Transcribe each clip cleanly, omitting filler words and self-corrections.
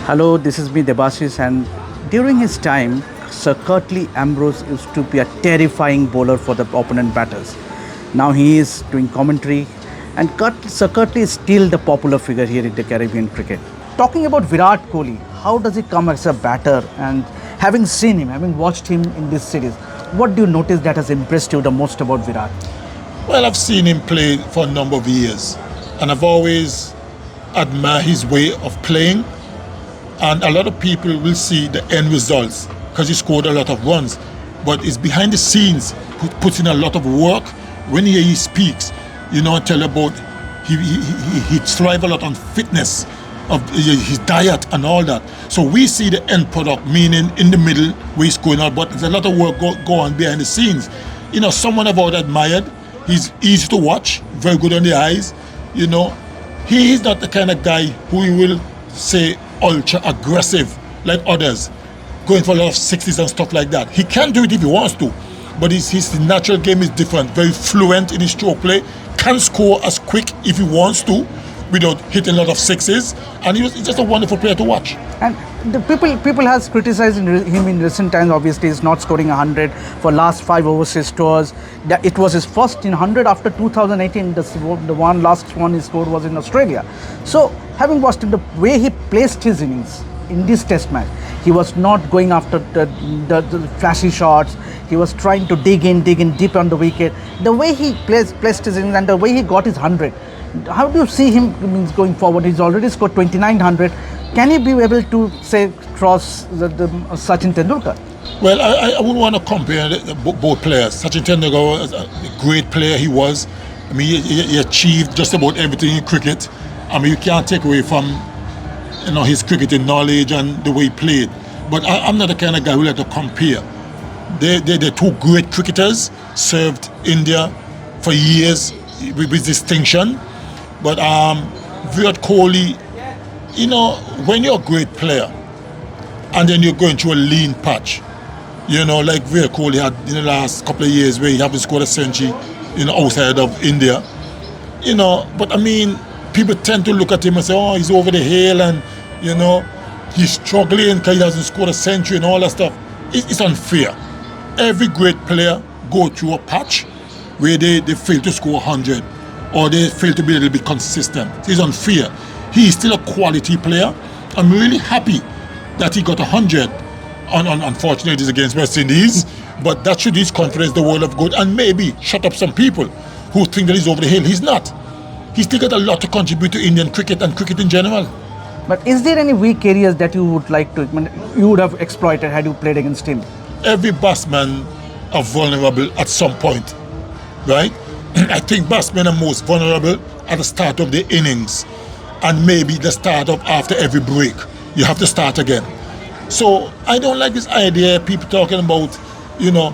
Hello, this is me Debashis, and during his time, Sir Curtly Ambrose used to be a terrifying bowler for the opponent batters. Now he is doing commentary, and Sir Curtly is still the popular figure here in the Caribbean cricket. Talking about Virat Kohli, how does he come as a batter? And having seen him, having watched him in this series, what do you notice that has impressed you the most about Virat? Well, I've seen him play for a number of years, and I've always admired his way of playing. And a lot of people will see the end results because he scored a lot of runs, but it's behind the scenes. Puts in a lot of work. When he speaks, tell about he thrives a lot on fitness of his diet and all that. So we see the end product, meaning in the middle where he's going out, but there's a lot of work go on behind the scenes. Someone I've always admired. He's easy to watch, very good on the eyes. He is not the kind of guy who will say ultra aggressive like others, going for a lot of sixes and stuff like that. He can do it if he wants to, but his natural game is different. Very fluent in his stroke play, can score as quick if he wants to without hitting a lot of sixes, and he's just a wonderful player to watch. And the people has criticized him in recent times. Obviously, he's not scoring 100 for last 5 overseas tours. It was his first in 100 after 2018. The last one he scored was in Australia. So, having watched him, the way he placed his innings in this Test match, he was not going after the flashy shots. He was trying to dig in deep on the wicket. The way he placed his innings and the way he got his 100. How do you see him going forward? He's already scored 2900. Can he be able to, say, cross the Sachin Tendulkar? Well, I wouldn't want to compare both players. Sachin Tendulkar was a great player he was. I mean, he achieved just about everything in cricket. I mean, you can't take away from his cricketing knowledge and the way he played. But I'm not the kind of guy who like to compare. They're two great cricketers, served India for years with distinction. But Virat Kohli, when you're a great player and then you're going through a lean patch, like Virat Kohli had in the last couple of years where he haven't scored a century, outside of India, but I mean, people tend to look at him and say, oh, he's over the hill and, he's struggling because he hasn't scored a century and all that stuff. It's unfair. Every great player go through a patch where they fail to score 100 or they fail to be a little bit consistent. It's unfair. He is still a quality player. I'm really happy that he got 100. Unfortunately, it is against West Indies, but that should his confidence the world of good and maybe shut up some people who think that he's over the hill. He's not. He's still got a lot to contribute to Indian cricket and cricket in general. But is there any weak areas that you would you would have exploited had you played against him? Every batsman are vulnerable at some point, right? I think batsmen are most vulnerable at the start of the innings and maybe the start of after every break. You have to start again. So I don't like this idea, people talking about,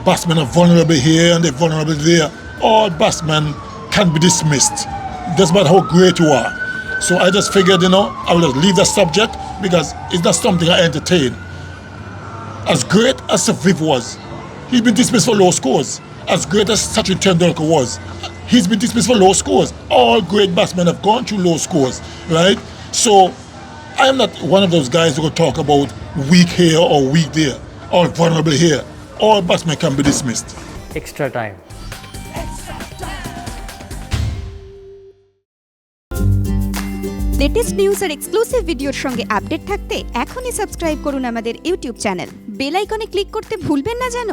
batsmen are vulnerable here and they're vulnerable there. All batsmen can be dismissed. It doesn't matter how great you are. So I just figured, I will just leave the subject because it's not something I entertain. As great as Viv was, he's been dismissed for low scores. As great as Sachin Tendulkar was, he's been dismissed for low scores. All great batsmen have gone through low scores, right? So I am not one of those guys who will talk about weak here or weak there, or vulnerable here. All batsmen can be dismissed. Extra time. Latest news আর exclusive ভিডিওর সঙ্গে update থাকতে এখনই subscribe করুন আমাদের YouTube channel. Bell আইকনে click করতে ভুলবেন না যেন।